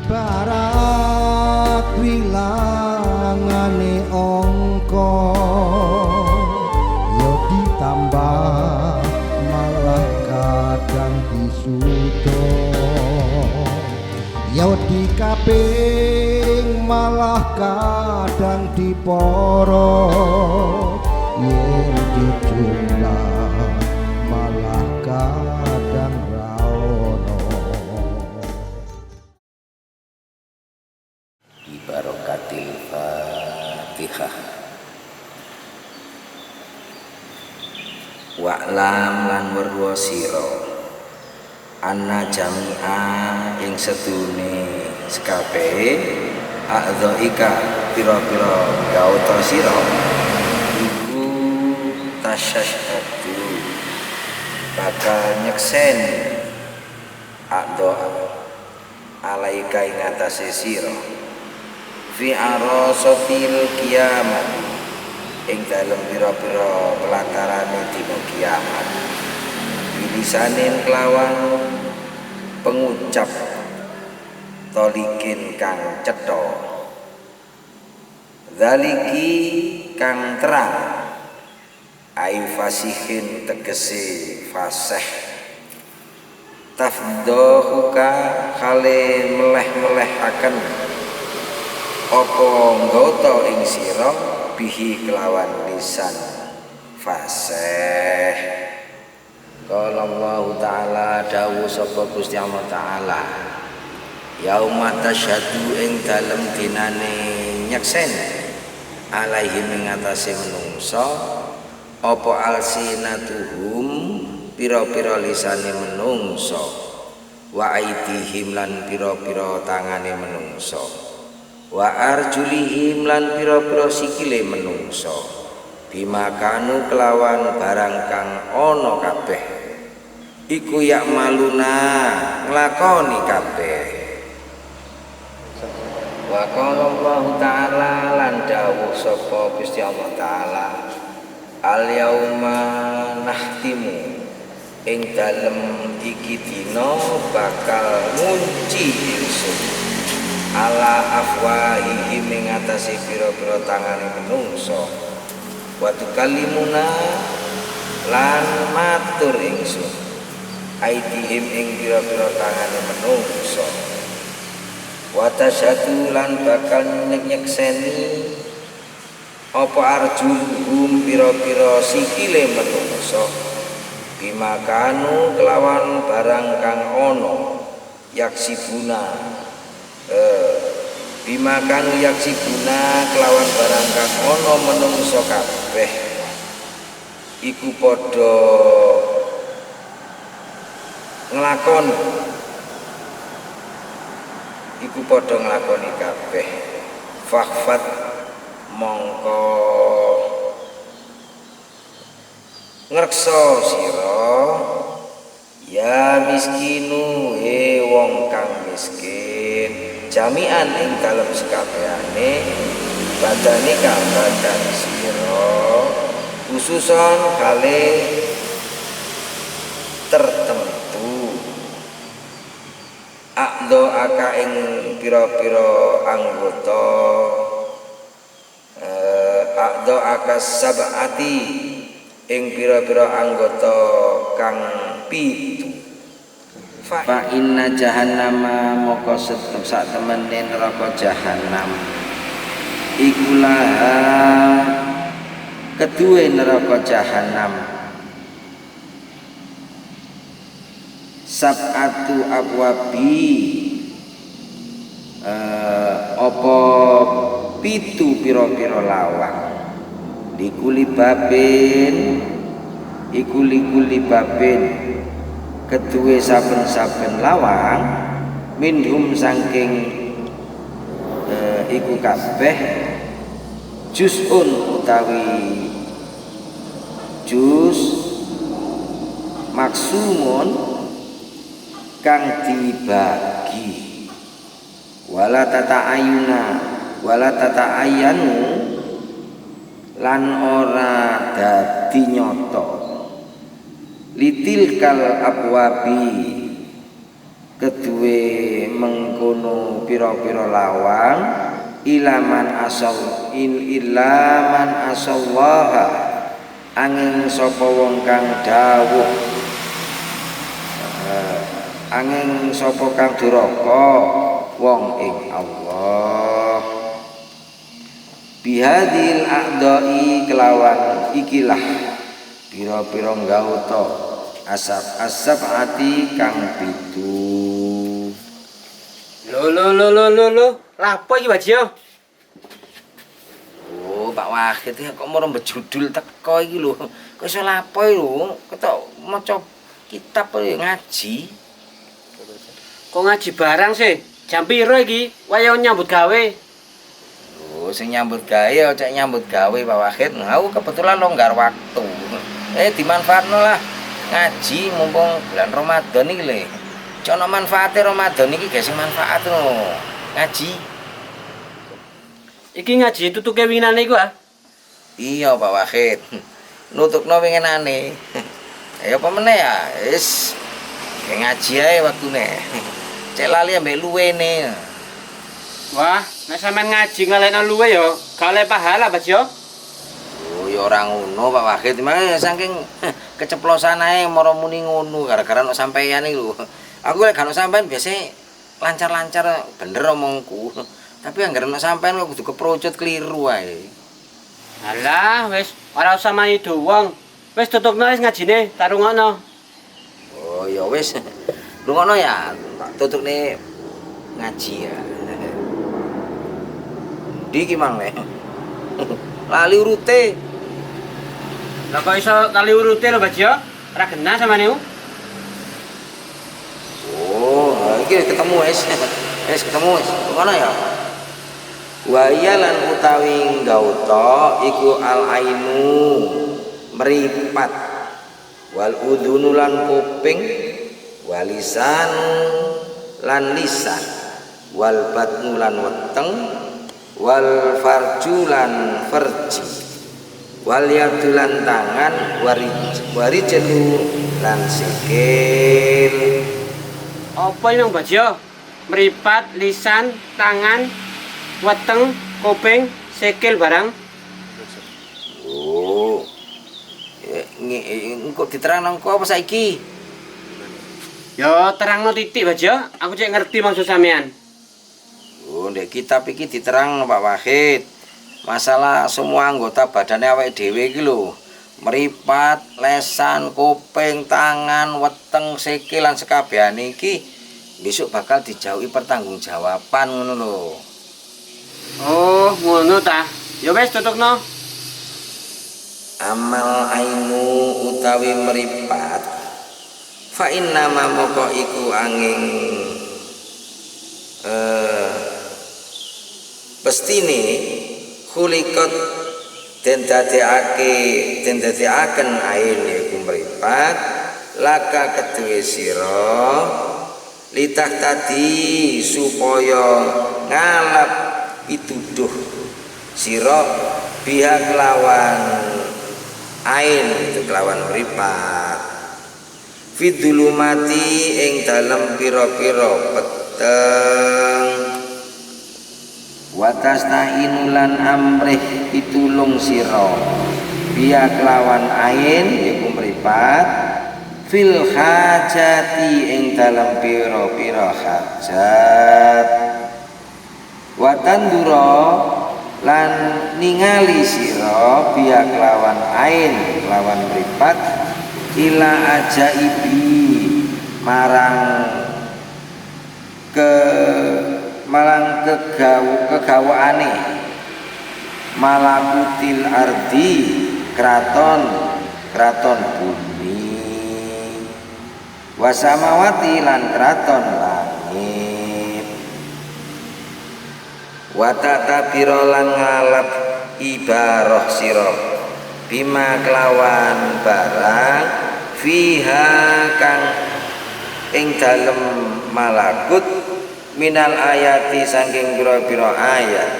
ibarat wilangane angka yo ditambah malah kadang disuda yo dikaping malah kadang diporo yen dijumlah malah kadang raono. Barakatil Fatihah. Wa'lam lan weruh sira anna jami'a ing sedune sekabehe a'dhaika pira-pira gauta sira iku tasyahhadu bakal nyekseni a'dha alaika ing atase sira fi arasatil kiamat ing dalem pira-pira pelantarane dina kiamat bilisanin kelawan pengucap tolikin kang cetha zaliki kang terang ai fasihin tegese fasih tafdahuka khale meleh-melehaken apa nggota ing sira bihi kelawan lisan fasih. Qala Allah Ta'ala dawuh sapa Gusti Allah Ta'ala yauma tasyhadu ing dalem dinane nyekseni alaihim ing atase menungsa apa alsinatuhum pira-pira lisane menungsa wa aidihim lan pira-pira tangane menungsa wa arjulihim lan pira-pira sikile menungsa bima kanu kelawan barang kang ana kabeh iku yak maluna nglakoni kabeh. Wa qala Allah Ta'ala lan dawuh sapa Gusti Allah Ta'ala al yauma nahtimu ing dalem iki dina bakal ngunci ingsun ala afwahihim ing atase pira-pira tangane menungsa wa tukallimuna lan matur ingsun aidihim ing pira-pira tangane menungsa wa tasyhadu lan bakal nyekseni apa arjuluhum pira-pira sikile menungsa bima kanu kelawan barang kang ana yaksibuna bima kanu yaksibuna kelawan barang kang ana menungsa kabeh iku padha nglakoni kabeh fakhfat mongko ngreksa sira ya miskinu wong kang miskin jami'an ing dalem sekabehane badane kang badan sira khususon kale tertentu akdo aka ing pira-pira anggota akdo aka sab'ati ing pira-pira anggota kang pitu fa inna jahannama moko sak temene neraka jahannam ikulah kedue neraka jahannam sab'atu abwabi apa pitu pira-pira lawang likuli babin iku likuli babin kedue saben-saben lawang minhum saking iku kabeh juz'un utawi juz maksumun kang dibagi wala tata'ayyanu lan ora dadi nyata litil kal abwabi kedue mengkono pira-pira lawang ilaman asallaha angin sapa wong kang dawuh angin sapa kang duraka wong ing Allah bihadil a'dai kelawan ikilah pira-pira nggauta asap ati kang pitu. Lho, lapo iki Bajo? Oh, Pak Wahid kok moro bejudul teko iki lho. Kok iso lapo lho? Ketok maca kitab ngaji. Kok ngaji barang sih? Jam piro iki? Wayah nyambut gawe. Oh, sing nyambut gawe cek nyambut gawe Pak Wahid. Aku kebetulan longgar waktu. Dimanfaatno lah ngaji mumpung bulan Ramadan iki lho. Cek ono manfaate Ramadan iki gak sing manfaat lho. Ngaji. Iki ngaji tutuke winginane iku ah. Iya Pak Wahid. Nutukno winginane. Ya apa meneh ya? Wis ngaji ae waktune. Cek lali ambek luwene. Wah, nek sampean ngaji ngalekno luwe ya, gak oleh pahala, Bajo. Oh, ya ora ngono Pak Wahid. Memang saking keceplosan ae mara muni ngono gara-gara nek sampeyan iki lho. Aku lek gak ono sampean biasa lancar-lancar bener omongku. Tapi anggere nek sampean kok kudu keprocot keliru ae. Alah, wis ora usah mani doang. Wis tutupno wis ngajine, tak rungokno. Oh, ya wis. Rungokno ya, tak tutupne ngaji ya. Ndi ki mang le. Lali urute. Lah kok iso kali urute lho, Bajo? Ora genah samane. Oh, iki ketemu wis. Wis ketemu wis. Ngono ya. Wa lan utawi gauta iku al ainu meripat wal udhunu lan kuping walisan lan lisan wal batnu lan weteng wal farju lan farji wal yadu lan tangan warijelu lan sikil. Apa yang Bajo? Meripat, lisan, tangan, weteng, kuping, sikil barang. Oh. Engko diterangno engko apa saiki? Yo terangno titik Bajo, aku cek ngerti maksud sampean. Oh, ndek kitab iki diterang Pak Wahid. Masalah semua anggota badannya awake dhewe iki lho. Meripat, lesan, kuping, tangan, weteng, sikil lan sekabehane iki besok bakal dijauhi pertanggungjawaban ngono lho. Oh, ngono ta. Ya wis tutupno. Amal ainu utawi meripat fa inna ma moko iku angin pestine khuliqat den dadekaken ain iku meripat laka kedue sira litah tadi supaya ngalap pituduh sira biha kelawan ain itu kelawan meripat fidulumati ing dalem pira-pira peteng watastainulan amrih pitulung sira biya kelawan ain iku mripat fil hajati ing dalem pira-pira hajat watandura lan ningali sira biya kelawan ain kelawan mripat ila ajaibi marang kegawaane malakutil ardi kraton bumi wasamawati lan kraton langit watatabira lan ngalap ibarah sira bima kelawan barang fiha kang ing dalem malakut minal ayati saking pira-pira ayat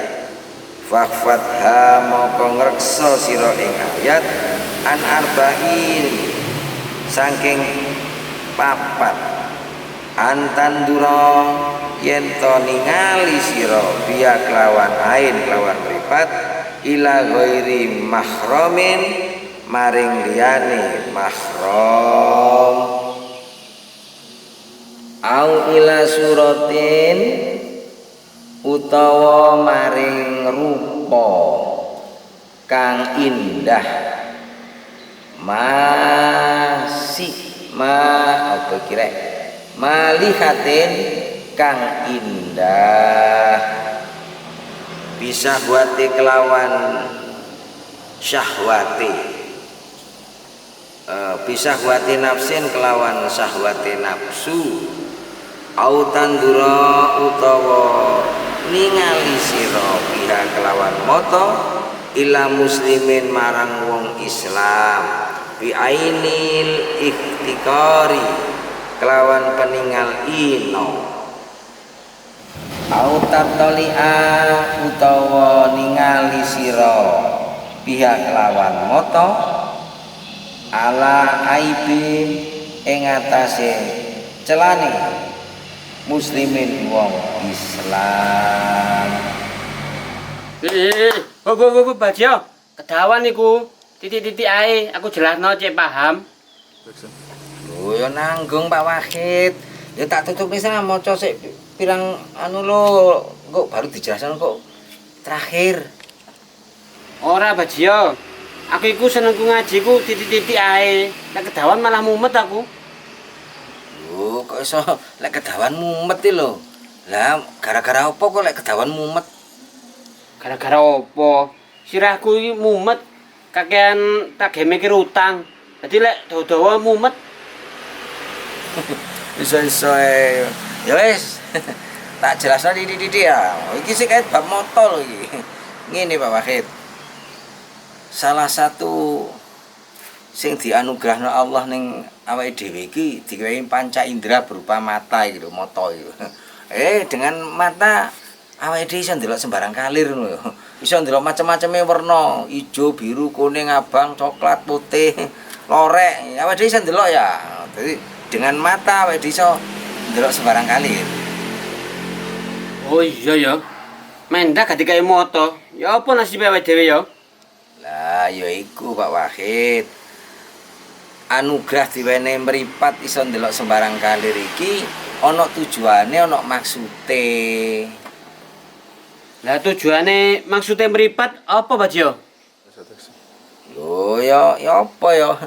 faqfatha moko ngreksa sira ing ayat an arba'in saking papat antandura yen to ningali sira biya kelawan ain kelawan mripat ila ghairi mahramin maring liyane mahram au ila suratin utawa maring rupa kang indah apa kira malihatin kang indah bisa buati kelawan syahwati bisa buati nafsin kelawan syahwati nafsu au tandura utawa ningali sira biha kelawan moto ila muslimin marang wong Islam bi ainil ikhtikari kelawan peningal ino au tatali'a utawa ningali sira biha kelawan moto ala aibin ing atase celane muslimin wong Islam. Bajo, kedawan niku. Titik-titik ae, aku jelasno cek paham. Lho ya nanggung Pak Wahid. Ya tak tutup pisan maca sik pirang anu lho, kok baru dijelaskan kok terakhir. Ora Bajo. Aku iku senengku ngaji ku titik-titik ae. Nek kedawan malah mumet aku. Lho kok iso lek kedawan mumet iki lho. Lah gara-gara apa kok lek kedawan mumet? Gara-gara apa? Sirahku iki mumet. Kakean tak mikir utang. Jadi lek dawa-dawa mumet. Iso-iso ya wis. Tak jelasno titik-titik ya. Iki sik kait bab moto lho iki. Ngene Pak Wahid. Salah satu sing dianugerahno Allah ning awake dhewe iki diwehi panca indera berupa mata iki lho, mata iki. Dengan mata awake dhewe iso ndelok sembarang kalir ngono lho. Iso ndelok macam-macame werna, ijo, biru, kuning, abang, coklat, putih, lorek. Awake dhewe iso ndelok ya. Jadi dengan mata awake dhewe iso ndelok sembarang kalir. Oh iya ya. Mendak gak dikai moto. Ya apa nasib awake dhewe ya? Lah ya iku Pak Wahid. Anugerah diwene mripat iso ndelok sembarang kalir iki ana tujuane, ana maksude. Lah tujuane maksudnya meripat apa Bajo? Lho ya apa ya?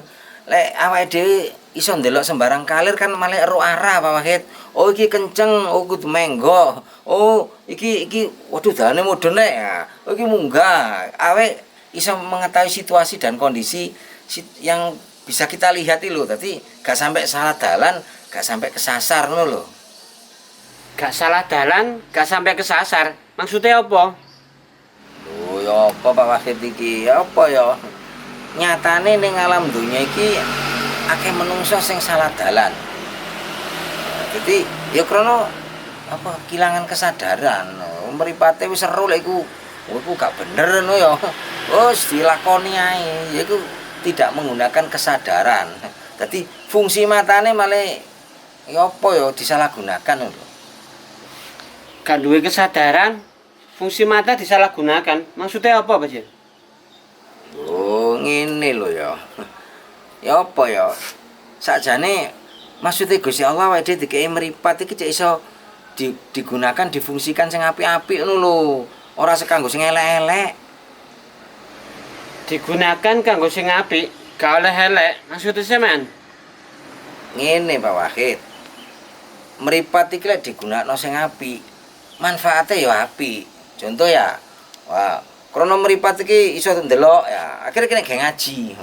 Lek awake dhewe iso ndelok sembarang kalir kan malah ero arah Pak Wahid. Oh iki kenceng, oh kudu menggo. Oh iki waduh dalane mudhun ya. Oh iki munggah. Awake iso mengetahui situasi dan kondisi yang bisa kita lihat itu lho. Dadi gak sampai salah dalan, gak sampai kesasar ngono lho. Gak salah dalan, gak sampai kesasar. Maksudnya apa? Lho ya apa Pak Wahid iki? Ya apa ya? Nyatane ning alam dunya iki akeh menungso sing salah dalan. Jadi ya krana apa kehilangan kesadaran. Mripate wis seru lek iku. Oh iku gak bener ngono ya. Wis dilakoni ae. Ya iku tidak menggunakan kesadaran. Jadi fungsi matane malah ya apa ya disalahgunakan lho. Gak duwe kesadaran, fungsi mata disalahgunakan. Maksudnya apa, Bajo? Oh, ngene lho ya. Ya apa ya? Sakjane maksudnya Gusti Allah awake dhewe dikeki mripat iki cek iso digunakan difungsikan sing apik-apik ngono lho. Ora sekanggo sing elek-elek. Digunakan kanggo sing apik, gak oleh elek. Maksudnya sampean? Ngene Pak Wahid. Mripat iki lek digunakno sing apik. Manfaatnya ya apik. Contoh ya, wah, krana mripat iki iso ndelok ya. Akhire kene ge ngaji.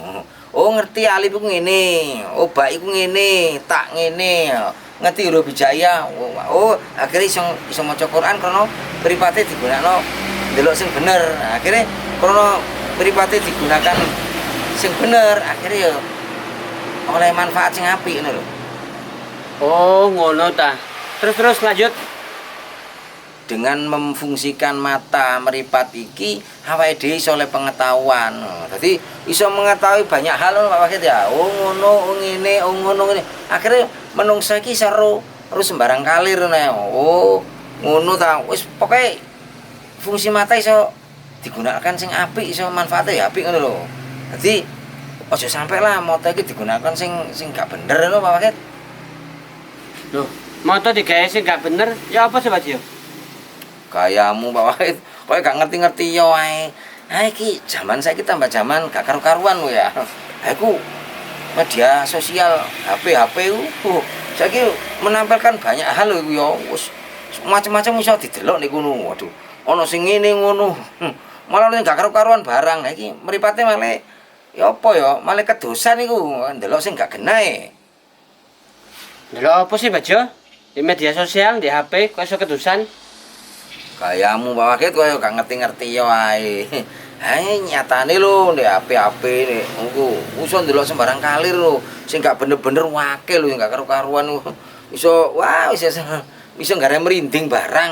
Oh, ngerti alif iku ngene, oh ba iku ngene, tak ngene. Ngerti huruf hijaiyah. Oh, akhire iso maca Quran krana mripate digunakno ndelok sing bener. Akhire krana mripate digunakan sing bener, akhire ya oleh manfaat sing apik ngono lho. Oh, ngono ta. Terus lanjut. Dengan memfungsikan mata meripat iki awake dhewe iso oleh pengetahuan. Dadi iso mengetahui banyak hal Pak Wahid ya. Oh ngono, oh ngene, oh ngono ngene. Akhire menungsa iki iso ro sembarang kalir ngono. Oh, Ngono ta, wis pokoke fungsi mata iso digunakan sing apik, iso manfaate ya apik ngono lho. Dadi aja sampe lah moto iki digunakan sing gak bener lho Pak Wakit. Loh, moto digawe sing gak bener, ya apa sih Pak Dio? Gayamu Pak Wakit, kowe gak ngerti-ngerti yo ae. Nah iki zaman saiki tambah zaman gak karu-karuan lho ya. Ha iku media sosial HP ku saiki menampilkan banyak hal lho iku ya. Wis macam-macam iso didelok niku ngono. Waduh, ana sing ngene ngono. Malah nek gak karu-karuan barang. Nah iki mripate malah ya apa ya? Malah kedosan iku ndelok sing gak genahe. Delok apa sih Pak Dio? Di media sosial, di HP, kok iso kedusan? Gayamu Pak Wakit kowe gak ngerti-ngerti yo ae. Hai nyatane lho ndek HP nek engko iso ndelok sembarang kalir lho. Sing gak bener-bener wakil lho gak karu-karuan. Iso wah iso gare merinding barang.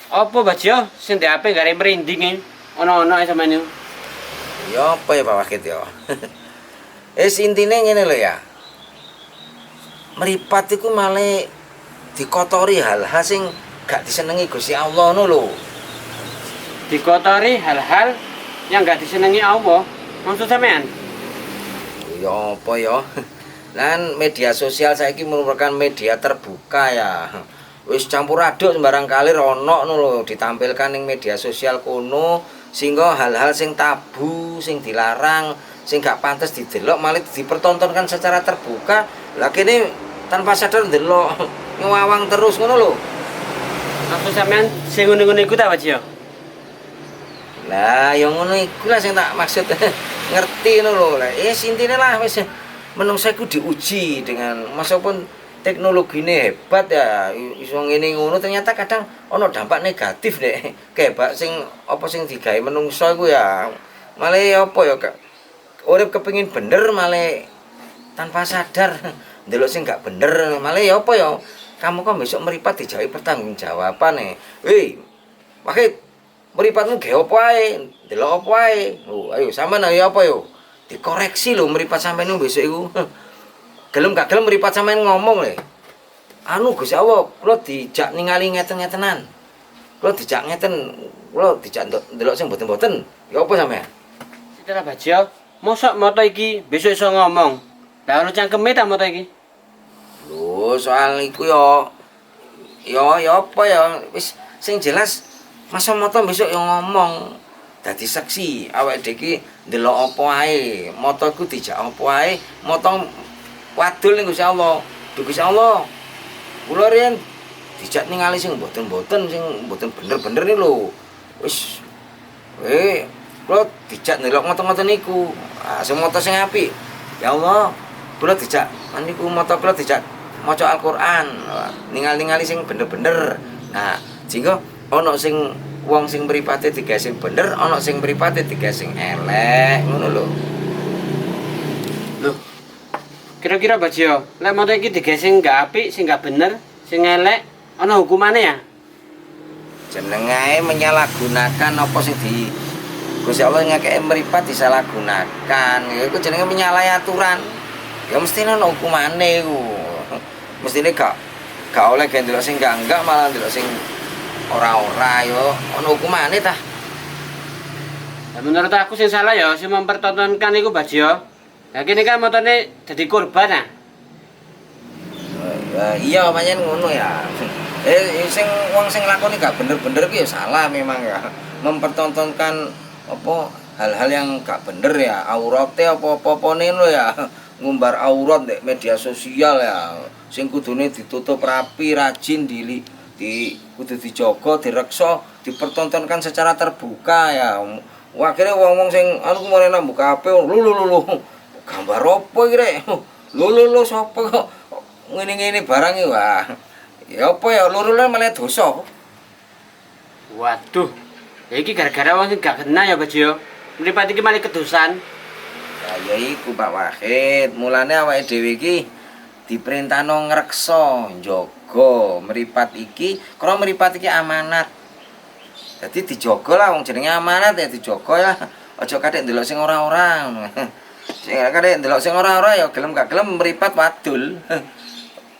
Apa Pak Dio? Sing di HP gare merinding ono-ono sampeyan. Ya apa ya Pak Wakit ya. Intine ngene lho ya. Meripat iku malah dikotori hal-hal sing gak disenengi Gusti Allah ngono lho. Dikotori hal-hal yang gak disenangi Allah. Maksud sampean? Ya apa ya? Lan media sosial saiki merupakan media terbuka ya. Wis campur aduk sembarang kalir ono ngono lho ditampilkan ning media sosial kono sehingga hal-hal sing tabu, sing dilarang, sing gak pantas didelok malah dipertontonkan secara terbuka. Lah kene tanpa sadar ndelok ngawang terus ngono lho. Maksud sampean sing ngono-ngono iku ta Pak Dio? Lah yang ngono iku lah sing tak maksud ngerti ngono lho. Lah intine lah wis menungsa iku diuji dengan masapun teknologine hebat ya iso ngene ngono ternyata kadang ana dampak negatif nek kebak sing apa sing digawe menungsa iku ya malah apa ya urip kepengin bener malah tanpa sadar ndelok sing gak bener malah ya apa ya kamu kok besok meripat dijawab pertanggungjawaban nih. Hei Wakit meripatmu gawe apa ae ndelok apa ae ayo sampean ayo apa yo dikoreksi lho meripat sampean besok iku gelem gak gelem meripat sampean ngomong le anu Gusti Allah kula dijak ningali ngeten-ngetenan kula dijak ngeten kula dijak ndelok sing mboten-mboten ya apa sampean Setelah Pak Dio, mosok moto iki besok iso ngomong. Lah ono cangkeme ta moto iki? lho soal iku ya apa ya wis sing jelas masa moto besok yang ngomong dadi saksi awake dhewe iki ndelok apa ae motoku dijak apa ae moto wadul ning Gusti Allah. Duh Gusti Allah. Kula riyen dijak ningali sing mboten-mboten sing mboten bener-bener iki lho. Wis kula dijak ndelok moto-moto niku. Ah sing moto sing apik. Ya Allah, kula dijak niku moto kula dijak maca Al-Qur'an. Ningali-ningali sing bener-bener. Nah, sehingga ana sing wong sing mripate digawe sing bener, ana sing mripate digawe sing elek, ngono lho. Loh. Kira-kira Pak Dio, lek moto iki digawe sing gak apik, sing gak bener, sing elek, ana hukumane ya? Jenenge menyalahgunakan apa sing di Gusti Allah ngekeke mripat disalahgunakan. Ya iku jenenge menyalahi aturan. Ya mesti ana hukumane iku. Mestine gak oleh ndelok sing enggak malah ndelok sing ora-ora yo ana hukumane ta. Ya menurut aku sing salah ya sing mempertontonkan iku Pak Dio. Lah kene kan motone dadi korban ah. Iya pancen ngono ya. Sing wong sing lakoni gak bener-bener ki ya salah memang ya. Mempertontonkan apa hal-hal yang gak bener ya, aurate apa-apane lho ya. Ngumbar aurat nek media sosial ya. Sing kudune ditutup rapi, rajin kudu dijaga, direksa, dipertontonkan secara terbuka ya. Wah akhirnya wong-wong sing anu kemarin buka HP lho gambar apa iki rek? Lho sapa kok ngene-ngene barang iki wah. Ya apa ya loro-loro malah dosa. Waduh. Ya iki gara-gara wong sing gak kena ya Pak Dio. Mripat iki malah kedosan. Ya iku Pak Wakit, mulane awake dhewe iki diperintahno ngreksa, njaga mripat iki, karena mripat iki amanat. Dadi dijaga lah wong jenenge amanat ya dijaga ya. Aja kathek ndelok sing ora-ora. Sing kathek ndelok sing ora-ora ya gelem gak gelem mripat wadul.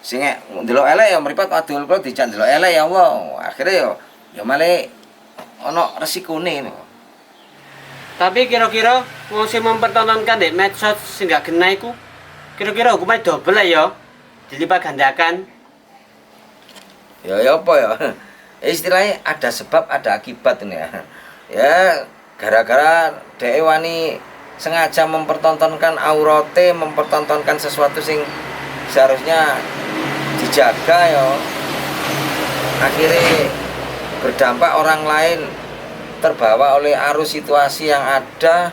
Sing ndelok elek ya mripat adul kula dijak ndelok elek ya Allah. Akhire ya malah ana resikone ngono. Tapi kira-kira wong sing mempertontonkan di medsos sing gak kena iku kira-kira hukumnya double ya dilipat gandakan. Ya apa ya? Istilahnya ada sebab ada akibat ini ya. Ya gara-gara dhek wani sengaja mempertontonkan aurate, mempertontonkan sesuatu sing seharusnya dijaga ya. Akhirnya berdampak orang lain terbawa oleh arus situasi yang ada,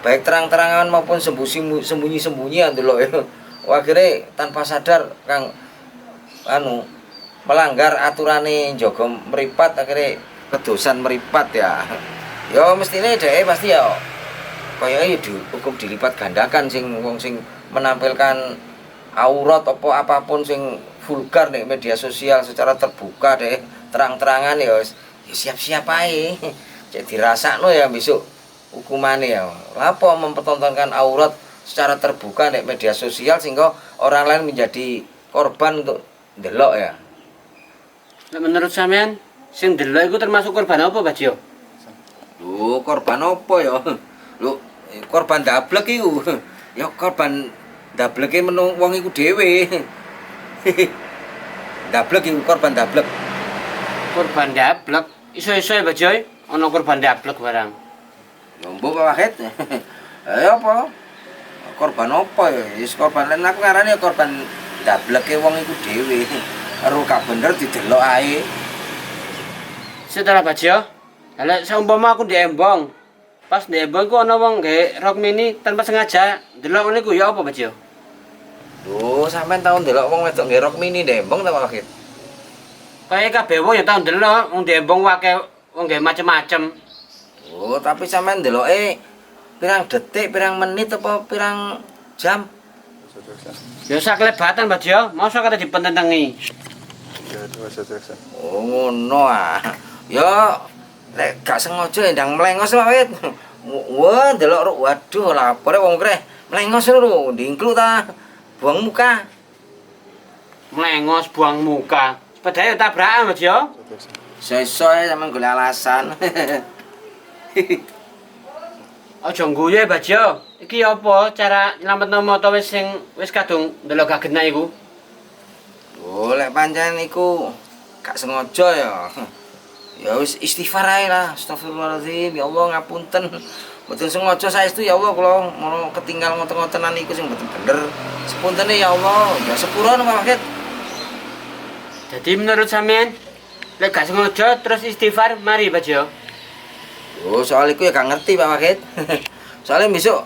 baik terang-terangan maupun sembunyi-sembunyi ndelok ya. Akhirnya tanpa sadar Kang melanggar aturane njaga mripat, akhirnya kedosan mripat ya. Ya mestine dhek pasti ya kayaknya dihukum dilipat gandakan sing wong sing menampilkan aurat apa apapun sing vulgar nih media sosial secara terbuka deh terang-terangan ya siap-siap ae. Cek dirasakno ya besok hukumannya ya. Apa mempertontonkan aurat secara terbuka nih media sosial sehingga orang lain menjadi korban untuk ndelok ya. Menurut sampean sing ndelok iku termasuk korban apa, Bajo? Lho, korban apa ya? Lho, korban dablek iku. Ya korban dableke menung wong iku dhewe. Dablek iku korban dablek. Korban dablek iso-iso ya, Bajo. Ana korban dablek barang. Ya mbok wae. Ya apa? Korban apa ya? Wis korban lan aku ngarani korban dableke wong iku dhewe. Karo gak bener didelok ae. Setelah Bajo, lek seumpama aku di Embong. Pas di Embong ku ana wong gawe rok mini tanpa sengaja ndelok ngene ku ya apa, Bajo? Lho, sampean tau ndelok wong wedok nggae rok mini Dembong ta Pak? Kayak kabeh wong ya tau ndelok, wong di Embong akeh wong gawe macem-macem. Oh, tapi sampean ndeloke pirang detik, pirang menit apa pirang jam? Ya saklebatan, Bajo. Mosok kata dipententengi. Oh, ngono ah. Ya lek gak sengaja ndang mlengos wae. Wah, ndelok waduh lapore wong kreh. Mlengos lho, ndingklu ta. Buang muka. Mlengos buang muka. Sepedae tabrakan, Bajo. Sesoe sampean golek alasan. Aja ngguyu, Bajo. Iki apa cara nyelametno moto wis sing wis kadung ndelok gak genah iku? Oh, lek pancen iku gak sengaja ya. Ya wis istighfar ae lah. Astagfirullahaladzim. Ya Allah ngapunten. Mboten sengaja saestu ya Allah kula mono ketinggal ngoten-ngotenan iku sing mboten bener. Sepuntene ya Allah. Ya sepura Pak Wakit. Jadi menurut sampean lek gak sengaja terus istighfar mari, Bajo. Oh, soal iku ya gak ngerti Pak Wakit. Soalnya besok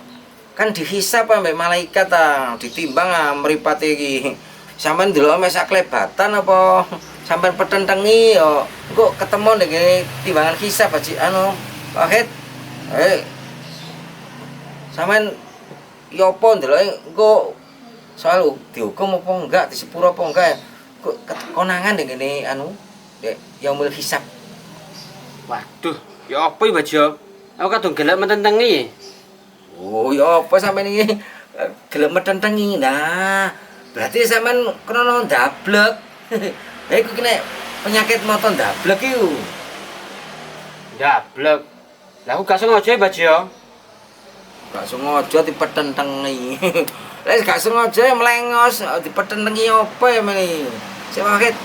kan dihisab ambek malaikat ta, ditimbang mripate iki. Sampeyan ndelok mek saklebatan apa sampeyan petentengi yo engko ketemu nek timbangan hisab Haji Wahid. Sampeyan yo apa ndeloke engko soal dihukum apa enggak, disepuro apa enggak kok konangan nek ngene nek yaumul hisab. Waduh, ya apa iki, Bajo? Aku kadung gelek mententengi. Oh, ya apa sampean iki gelem metentengi. Nah, berarti sampean krono ndablek. Lah iku kena penyakit moto ndablek iku. Ndablek. Lah aku gak sengaja, Bajo. Gak sengaja dipetentengi. Lah gak sengaja melengos dipetentengi apa ya meni. Sik wakit.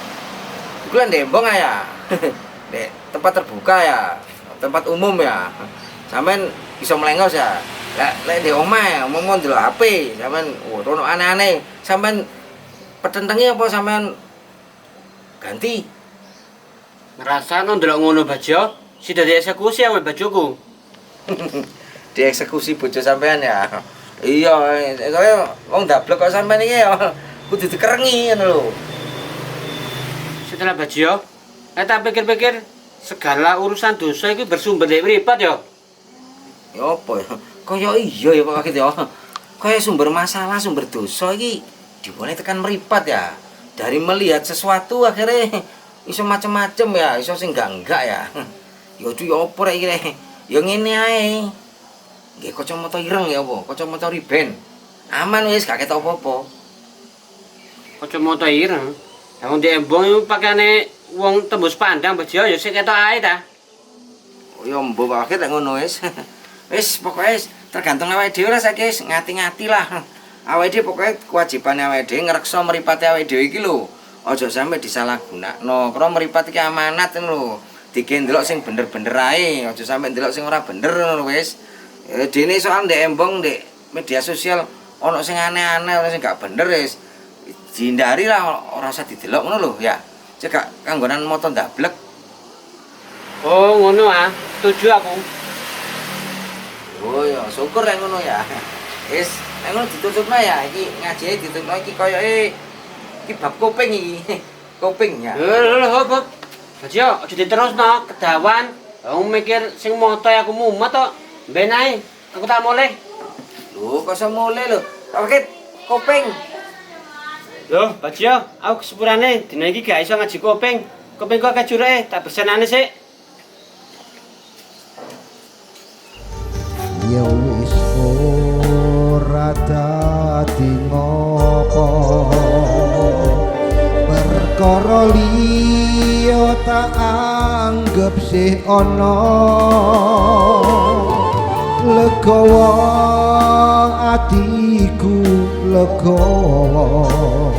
Iku lan Dembong ya. Nek tempat terbuka ya, tempat umum ya. Sampean iso melengos ya. Lek di omah ya, ngomong ndelok HP, sampean rono aneh-aneh. Sampean petentengi apa sampean ganti? Ngrasakno ndelok ngono, Bajo. Sida dieksekusi awake bojoku. Dieksekusi bojo sampean ya. Iya, soalnya wong ndablek kok sampean iki ya kudu dikerengi ngono lho. Setelah Bajo, tak pikir-pikir segala urusan dosa itu bersumber dari mripat ya. Ya apa ya? Kaya iya ya Pak Wakit ya. Kaya sumber masalah, sumber dosa iki dimulai tekan mripat ya. Dari melihat sesuatu akhirnya iso macem-macem ya, iso sing enggak ya. Ya itu ya apa rek iki rek. Ya ngene ae. Nggih kacamata ireng ya apa? Kacamata riben. Aman wis gak ketok apa-apa. kacamata ireng. Lah wong di Embong iku pakaiane wong tembus pandang Bejo ya sik ketok ae ta. Oh ya mbok Pak Wakil lek ngono wis. Wis pokoke tergantung awake dhewe lah saiki ngati-ngati lah. Awake dhewe pokoke kewajibane awake dhewe ngreksa mripate awake dhewe iki lho. Aja sampe disalahgunakno. Karo mripat iki amanat ngono lho. Dike ndelok sing bener-bener ae, aja sampe ndelok sing ora bener ngono wis. Dene soal ndek Embong ndek media sosial ana sing aneh-aneh, ana sing gak bener wis. Dihindari lah ora usah didelok ngono lho ya. Cekak kanggonan moto ndablek. Oh ngono ah, setuju aku. Oh ya, syukur lek ngono ya. Wis, lek ngono ditutupno ya. Iki ngajine ditutupno iki koyoke iki bab kuping iki. Kuping ya. Lho hop. Bejo aja diterusno kedawan. Wong mikir sing moto aku mumet tok. Ben ae, aku tak mulih. Lho, kok iso mulih lho. Pak Wakil, kuping. Loh, Bejo, aku kesepurane dina iki gak iso ngaji kuping. Kupingku akeh jureke, tak besenane sik. Ya wis ora dadi ngopo perkara liya tak anggap sih ana legawa atiku legawa